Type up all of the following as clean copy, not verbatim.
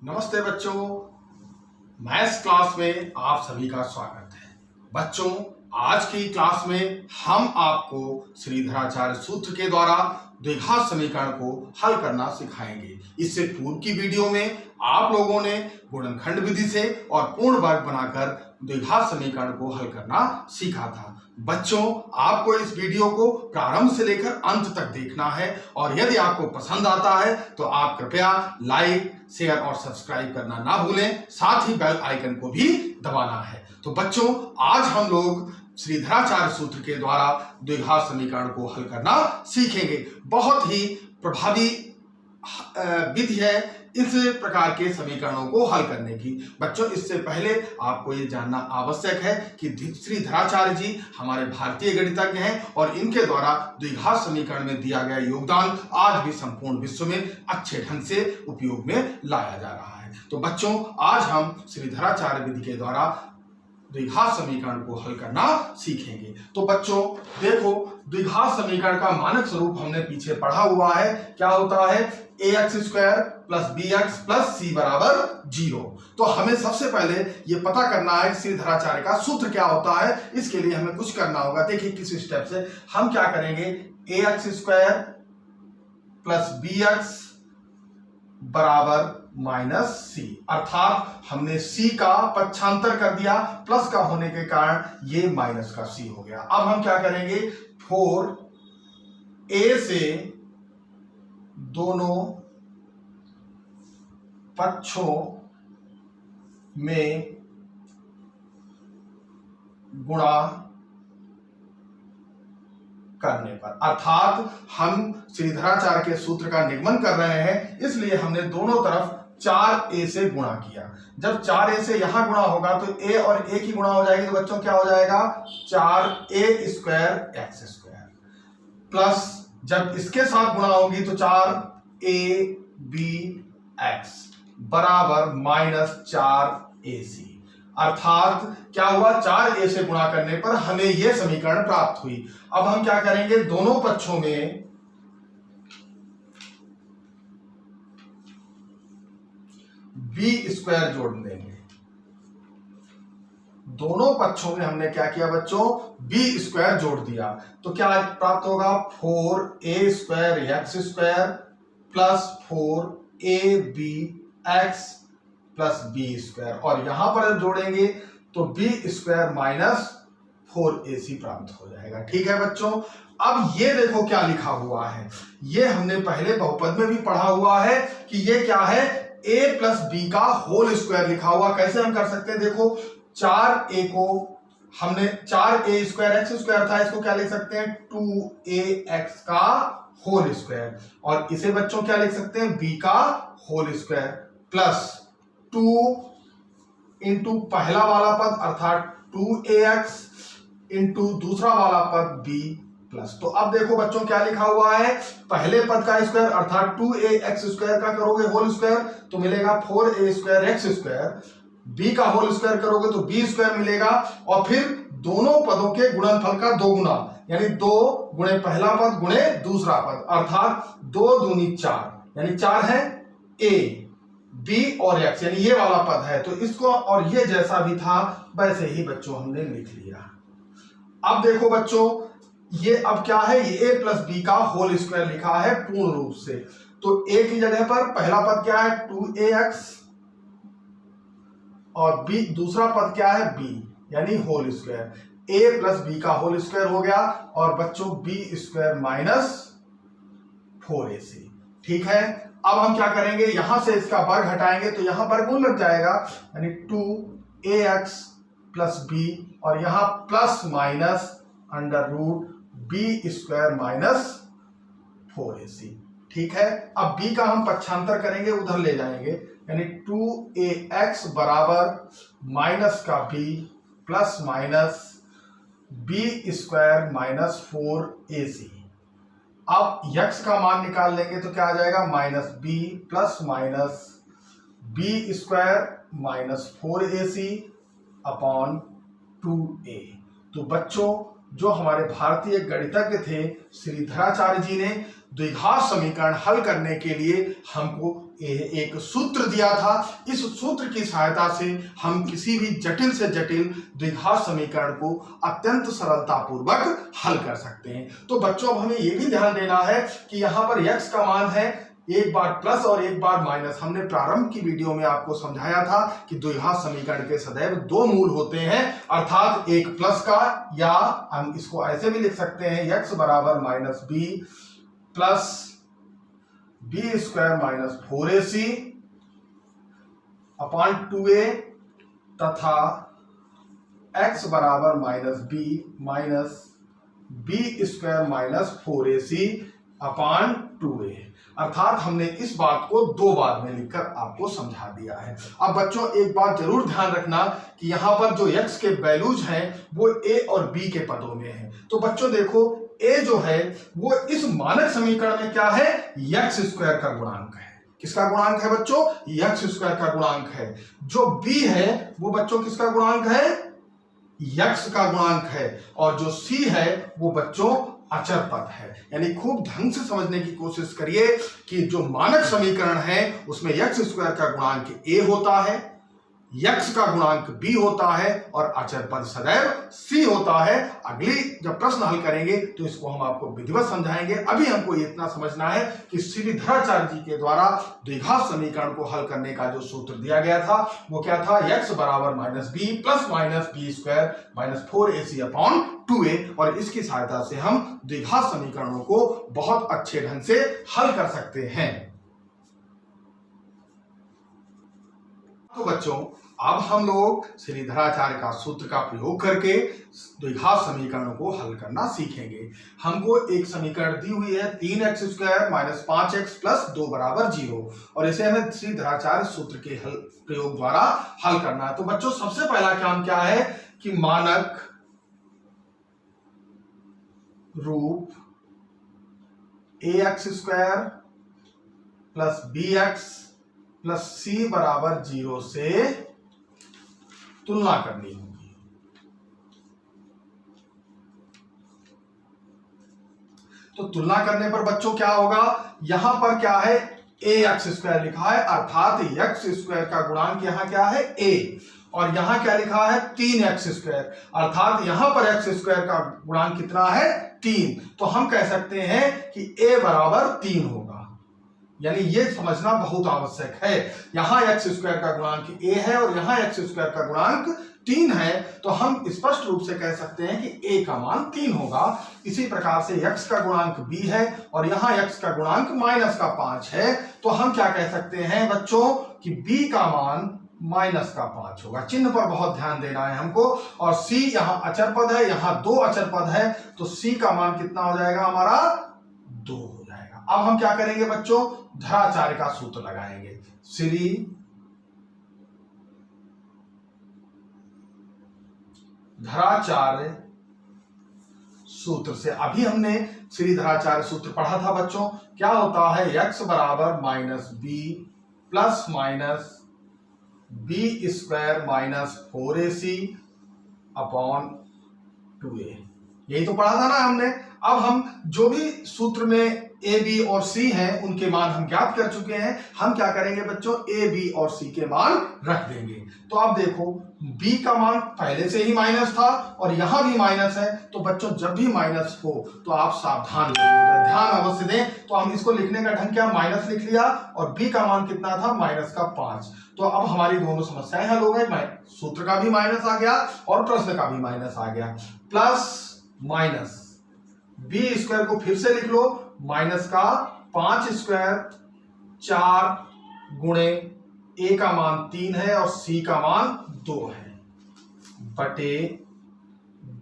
नमस्ते बच्चों, maths class में आप सभी का स्वागत है। बच्चों, आज की क्लास में हम आपको श्रीधराचार्य सूत्र के द्वारा द्विघात समीकरण को हल करना सिखाएंगे। इससे पूर्व की वीडियो में आप लोगों ने गुणनखंड विधि से और पूर्ण वर्ग बनाकर द्विघात समीकरण को हल करना सीखा था। बच्चों, आपको इस वीडियो को प्रारंभ से लेकर अंत तक देखना है और यदि आपको पसंद आता है तो आप कृपया लाइक, शेयर और सब्सक्राइब करना ना भूलें, साथ ही बेल आइकन को भी दबाना है। तो बच्चों, आज हम लोग श्रीधराचार्य सूत्र के द्वारा द्विघात समीकरण को हल करना सीखेंगे। बहुत ही प्रभावी विधि है इस प्रकार के समीकरणों को हल करने की। बच्चों, इससे पहले आपको ये जानना आवश्यक है कि श्रीधराचार्य जी हमारे भारतीय गणितज्ञ हैं और इनके द्वारा द्विघात समीकरण में दिया गया योगदान आज भी संपूर्ण विश्व में अच्छे ढंग से उपयोग में लाया जा रहा है। तो बच्चों, आज हम श्रीधराचार्य विधि के द्वारा द्विघात समीकरण को हल करना सीखेंगे। तो बच्चों देखो, द्विघात समीकरण का मानक स्वरूप हमने पीछे पढ़ा हुआ है। क्या होता है? ax square plus bx plus c बराबर 0। तो हमें सबसे पहले ये पता करना है कि श्रीधराचार्य का सूत्र क्या होता है। इसके लिए हमें कुछ करना होगा। देखिए किस स्टेप से हम क्या करेंगे। ax स्क्वायर प्लस bx बराबर माइनस सी, अर्थात हमने c का पक्षांतर कर दिया, प्लस का होने के कारण ये माइनस का c हो गया। अब हम क्या करेंगे, 4a से दोनों पक्षों में गुणा करने पर, अर्थात हम श्रीधराचार्य के सूत्र का निगमन कर रहे हैं, इसलिए हमने दोनों तरफ 4a से गुणा किया। जब 4a से यहां गुणा होगा तो a और a की गुणा हो जाएगी। तो बच्चों क्या हो जाएगा, 4a square x square plus जब इसके साथ गुणा होगी तो 4ab एक्स बराबर माइनस 4ac, अर्थात क्या हुआ, 4a से गुणा करने पर हमें यह समीकरण प्राप्त हुई। अब हम क्या करेंगे, दोनों पक्षों में b स्क्वायर जोड़ देंगे। दोनों पक्षों में हमने क्या किया बच्चों, b स्क्वायर जोड़ दिया। तो क्या प्राप्त होगा, 4a square x square plus 4ab x plus b square, और यहां पर जोड़ेंगे तो b स्क्वायर माइनस 4ac प्राप्त हो जाएगा। ठीक है बच्चों, अब ये देखो क्या लिखा हुआ है। ये हमने पहले बहुपद में भी पढ़ा हुआ है कि ये क्या है, a प्लस b का होल स्क्वायर लिखा हुआ। कैसे हम कर सकते हैं, देखो 4a को हमने 4a स्क्वायर एक्स स्क्वायर था, इसको क्या लिख सकते हैं, 2ax का होल स्क्वायर, और इसे बच्चों क्या लिख सकते हैं, b का होल स्क्वायर प्लस 2 इंटू पहला वाला पद अर्थात 2ax इंटू दूसरा वाला पद b प्लस। तो अब देखो बच्चों क्या लिखा हुआ है, पहले पद का स्क्वायर अर्थात 2ax स्क्वायर का करोगे होल स्क्वायर तो मिलेगा 4a square x square, b का होल स्क्वायर करोगे तो b स्क्वायर मिलेगा, और फिर दोनों पदों के गुणनफल का 2 गुना, यानी 2 गुणे पहला पद गुणे दूसरा पद, अर्थात 2 दूनी 4, यानी 4 है a, b और x, यानी ये वाला पद है। तो इसको और ये जैसा भी था वैसे ही बच्चों हमने लिख लिया। अब देखो बच्चों, ये अब क्या है, ये a प्लस b का होल स्क्वायर लिखा है पूर्ण रूप से। तो a की जगह पर पहला पद क्या है, 2ax, और b दूसरा पद क्या है, b, यानी whole square, a plus b का होल स्क्वायर हो गया, और बच्चों b स्क्वायर माइनस 4ac। ठीक है, अब हम क्या करेंगे, यहां से इसका वर्ग हटाएंगे तो यहां वर्गमूल लग जाएगा, यानी 2ax प्लस b, और यहां plus minus under root b square minus 4ac। ठीक है, अब b का हम पक्षांतर करेंगे, उधर ले जाएंगे, यानी 2ax बराबर माइनस का b plus minus b square minus 4ac। अब x का मान निकाल लेंगे तो क्या आ जाएगा, minus b plus minus b square minus 4ac upon 2a। तो बच्चों, जो हमारे भारतीय गणितज्ञ थे श्रीधराचार्य जी ने द्विघात समीकरण हल करने के लिए हमको एक सूत्र दिया था। इस सूत्र की सहायता से हम किसी भी जटिल से जटिल द्विघात समीकरण को अत्यंत सरलता पूर्वक हल कर सकते हैं। तो बच्चों अब हमें यह भी ध्यान देना है कि यहाँ पर x का मान है एक बार प्लस और एक बार माइनस। हमने प्रारंभ की वीडियो में आपको समझाया था कि द्विघात समीकरण के सदैव दो मूल होते हैं, अर्थात एक प्लस का, या हम इसको ऐसे भी लिख सकते हैं x बराबर minus B plus B square minus 4ac upon 2a, तथा x बराबर minus B minus B square minus 4ac upon 2a। अर्थात हमने इस बात को दो बार में लिखकर आपको समझा दिया है। अब बच्चों एक बात जरूर ध्यान रखना कि यहाँ पर जो x के वैल्यूज हैं वो a और b के पदों में हैं। तो बच्चों देखो a जो है वो इस मानक समीकरण में क्या है, x स्क्वायर का गुणांक है। किसका गुणांक है बच्चों, x स्क्वायर का गुणांक है। जो b है वो बच्चों किसका गुणांक है, x का गुणांक है। और जो c है वो बच्चों अचर पद है। यानी खूब ढंग से समझने की कोशिश करिए कि जो मानक समीकरण है उसमें x स्क्वायर का गुणांक a होता है, x का गुणांक b होता है और अचर पद सदैव c होता है। अगली जब प्रश्न हल करेंगे तो इसको हम आपको विधिवत समझाएंगे। अभी हमको इतना समझना है कि श्रीधराचार्य जी के द्वारा द्विघात समीकरण को हल करने का जो सूत्र दिया गया था वो क्या था, x बराबर minus B plus minus B square minus 4ac upon 2a। और इसकी सहायता से हम द्विघात समीकरणों को बहुत अच्छे ढंग से हल कर सकते हैं। तो बच्चों अब हम लोग श्रीधराचार्य का सूत्र का प्रयोग करके द्विघात समीकरणों को हल करना सीखेंगे। हमको एक समीकरण दी हुई है 3x square minus 5x plus 2 बराबर 0, और इसे हमें श्रीधराचार्य सूत्र के हल प्रयोग द्वारा हल करना है। तो बच्चों सबसे पहला काम क्या है कि मानक रूप ax square plus bx plus c बराबर 0 से तुलना करनी होगी। तो तुलना करने पर बच्चों क्या होगा, यहां पर क्या है ax स्क्वायर लिखा है, अर्थात x स्क्वायर का गुणांक यहां क्या है a, और यहां क्या लिखा है 3x स्क्वायर, अर्थात यहां पर x स्क्वायर का गुणांक कितना है 3। तो हम कह सकते हैं कि a बराबर 3 होगा। यानी ये समझना बहुत आवश्यक है, यहां x स्क्वायर का गुणांक a है और यहां x स्क्वायर का गुणांक 3 है, तो हम स्पष्ट रूप से कह सकते हैं कि a का मान 3 होगा। इसी प्रकार से x का गुणांक b है और यहां x का गुणांक माइनस का 5 है, तो हम क्या कह सकते हैं बच्चों कि b का मान माइनस का 5 होगा। चिन्ह पर बहुत ध्यान देना है हमको। और c यहां अचर पद है, यहां 2 अचर पद है, तो c का मान कितना हो जाएगा हमारा 2 हो जाएगा। अब हम क्या करेंगे बच्चों, धराचार्य का सूत्र लगाएंगे। श्री धराचार्य सूत्र से, अभी हमने श्री धराचार्य सूत्र पढ़ा था बच्चों, क्या होता है x बराबर minus B plus minus B square minus 4ac upon 2a। यही तो पढ़ा था ना हमने। अब हम जो भी सूत्र में a, b और c हैं उनके मान हम ज्ञात कर चुके हैं। हम क्या करेंगे बच्चों, a, b और c के मान रख देंगे। तो आप देखो b का मान पहले से ही माइनस था और यहां भी माइनस है, तो बच्चों जब भी माइनस हो तो आप सावधान रहिएगा, ध्यान अवश्य दें। तो हम इसको लिखने का ढंग क्या, माइनस लिख लिया और b का मान कितना था माइनस का 5। तो अब हमारी दोनों समस्याएं हल हो गई, सूत्र का भी माइनस आ गया और प्रश्न का भी माइनस आ गया। प्लस माइनस बी स्क्वायर को फिर से लिख लो, माइनस का 5 स्क्वायर 4 गुणे a का मान 3 है और c का मान 2 है, बटे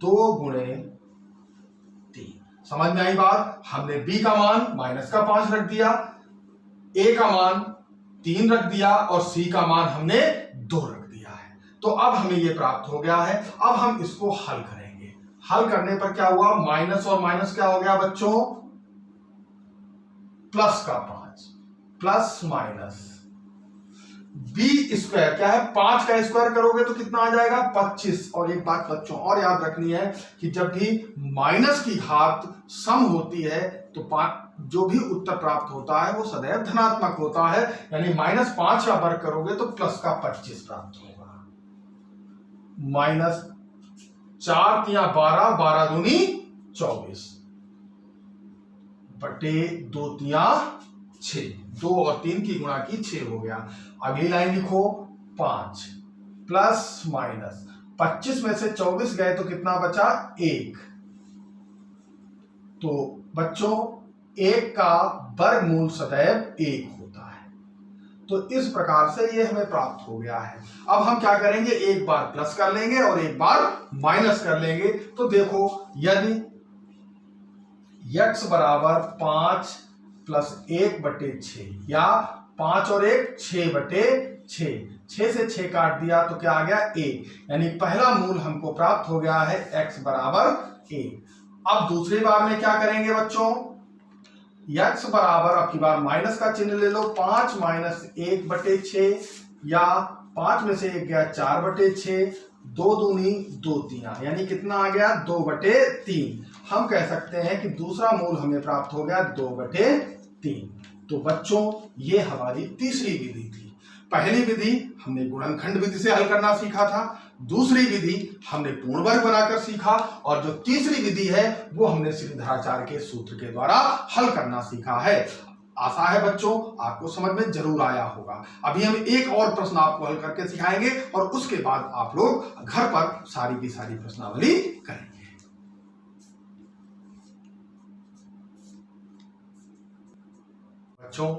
2 गुणे 3। समझ में आई बात। हमने b का मान माइनस का 5 रख दिया, a का मान 3 रख दिया और c का मान हमने 2 रख दिया है। तो अब हमें ये प्राप्त हो गया है। अब हम इसको हल करेंगे। हल करने पर क्या हुआ, माइनस और माइनस क्या हो गया बच्चों, प्लस का 5 प्लस माइनस बी स्क्वायर क्या है, 5 का स्क्वायर करोगे तो कितना आ जाएगा 25। और एक बात बच्चों और याद रखनी है कि जब भी माइनस की घात सम होती है तो जो भी उत्तर प्राप्त होता है वो सदैव धनात्मक होता है, यानी -5 का वर्ग करोगे तो प्लस का 25 प्राप्त होगा। -4 × 12, 12 दूनी 24 बटे 2 × 6, 2 और 3 की गुणा की 6 हो गया। अगली लाइन लिखो 5 प्लस माइनस 25 में से 24 गए तो कितना बचा 1। तो बच्चों 1 का वर्गमूल सदैव 1 होता है। तो इस प्रकार से ये हमें प्राप्त हो गया है। अब हम क्या करेंगे, एक बार प्लस कर लेंगे और एक बार माइनस कर लेंगे। तो देखो यदि x बराबर 5 प्लस 1 बटे 6 या 5 और 1 6 बटे 6, 6 से 6 काट दिया तो क्या आ गया 1, यानी पहला मूल हमको प्राप्त हो गया है x बराबर 1। अब दूसरी बार में क्या करेंगे बच्चों, x बराबर अब की बार माइनस का चिन्ह ले लो, 5 माइनस 1 बटे 6 या 5 में से 1 गया 4 बटे 6, 2 दूनी 2 3, यानी कितना आ गया 2 बटे 3। हम कह सकते हैं कि दूसरा मूल हमें प्राप्त हो गया 2 बटे 3। तो बच्चों ये हमारी तीसरी विधि थी। पहली विधि हमने गुणनखंड विधि से हल करना सीखा था, दूसरी विधि हमने पूर्ण वर्ग बनाकर सीखा, और जो तीसरी विधि है वो हमने श्रीधराचार्य के सूत्र के द्वारा हल करना सीखा है। आशा है बच्चों आपको समझ में जरूर आया होगा। अभी हम एक और प्रश्न आपको हल करके सिखाएंगे और उसके बाद आप लोग घर पर सारी की सारी प्रश्नावली करेंगे। बच्चों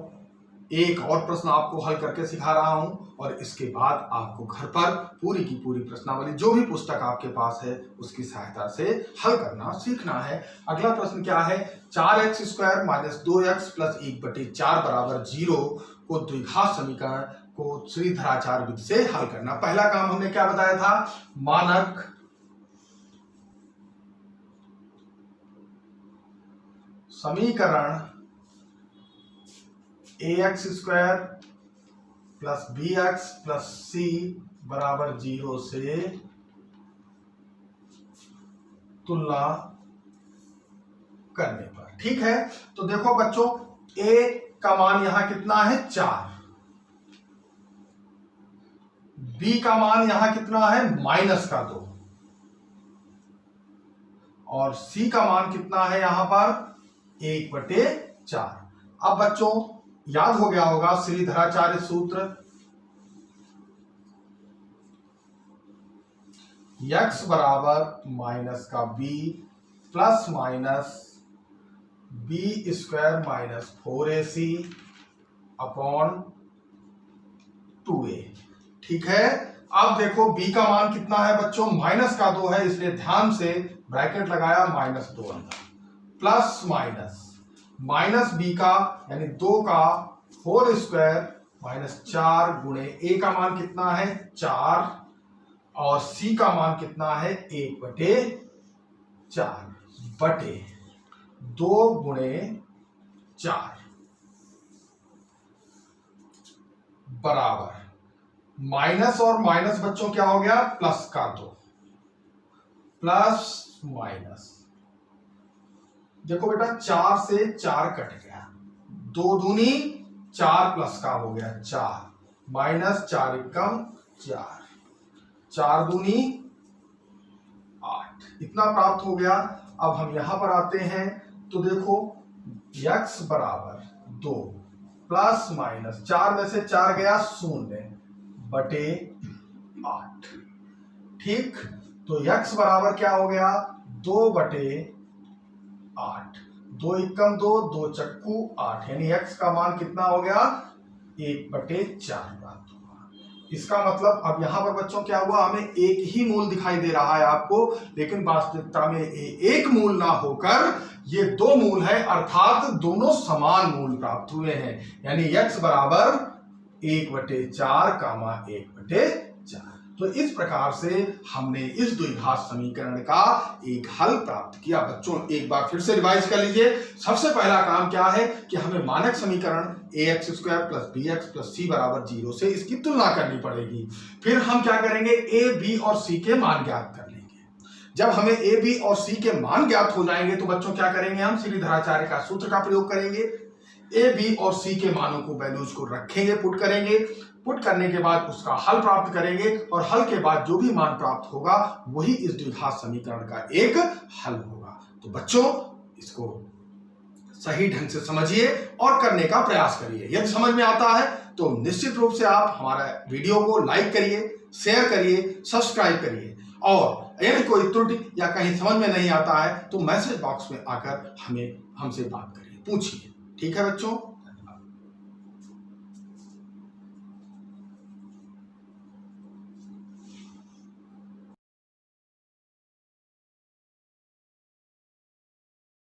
एक और प्रश्न आपको हल करके सिखा रहा हूं और इसके बाद आपको घर पर पूरी की पूरी प्रश्नावली जो भी पुस्तक आपके पास है उसकी सहायता से हल करना सीखना है। अगला प्रश्न क्या है, 4x² - 2x + 1/4 बराबर 0 को द्विघात समीकरण को श्रीधराचार्य विधि से हल करना। पहला काम हमने क्या बताया था, मानक समीकरण ax² + bx + c बराबर 0 से तुलना करने पर। ठीक है, तो देखो बच्चों a का मान यहां कितना है 4, b का मान यहां कितना है -2 और c का मान कितना है यहां पर 1/4। अब बच्चों याद हो गया होगा श्रीधराचार्य सूत्र, x बराबर -b plus minus b² - 4ac upon 2a। ठीक है, अब देखो b का मान कितना है बच्चों, -2 है, इसलिए ध्यान से ब्रैकेट लगाया -2 अंदर, प्लस माइनस b का यानी 2 का होल स्क्वायर -4 गुणे a का मान कितना है 4 और c का मान कितना है 1/4 बटे 2 गुणे 4 बराबर माइनस और माइनस बच्चों क्या हो गया प्लस का 2 प्लस माइनस। देखो बेटा 4 से 4 कट गया, 2 दूनी 4 प्लस का हो गया 4 -4 एकम 4, 4 दूनी 8, इतना प्राप्त हो गया। अब हम यहां पर आते हैं तो देखो x बराबर 2 प्लस माइनस 4 में से 4 गया 0 बटे 8। ठीक, तो x बराबर क्या हो गया 2 बटे 8, 2 एकम 2, 2 चक्कू 8, यानी x का मान कितना हो गया 1/4 प्राप्त हुआ। इसका मतलब अब यहां पर बच्चों क्या हुआ, हमें एक ही मूल दिखाई दे रहा है आपको, लेकिन वास्तविकता में एक मूल ना होकर ये 2 मूल है, अर्थात दोनों समान मूल प्राप्त हुए हैं, यानी x बराबर 1/4 1/4। तो इस प्रकार से हमने इस द्विघात समीकरण का एक हल प्राप्त किया। बच्चों एक बार फिर से रिवाइज कर लीजिए। सबसे पहला काम क्या है कि हमें मानक समीकरण ax square plus bx plus c बराबर 0 से इसकी तुलना करनी पड़ेगी। फिर हम क्या करेंगे, a, b और c के मान ज्ञात कर लेंगे। जब हमें a, b और c के मान ज्ञात हो जाएंगे तो बच्चों क्या करेंगे, हम श्रीधराचार्य का सूत्र का प्रयोग करेंगे। a, b और c के मानों को, वैल्यूज को रखेंगे, पुट करेंगे। पुट करने के बाद उसका हल प्राप्त करेंगे और हल के बाद जो भी मान प्राप्त होगा वही इस द्विघात समीकरण का एक हल होगा। तो बच्चों इसको सही ढंग से समझिए और करने का प्रयास करिए। यदि समझ में आता है तो निश्चित रूप से आप हमारा वीडियो को लाइक करिए, शेयर करिए, सब्सक्राइब करिए और यदि कोई त्रुटि या कहीं समझ में नहीं आता है तो मैसेज बॉक्स में आकर हमसे बात करिए, पूछिए। ठीक है बच्चों।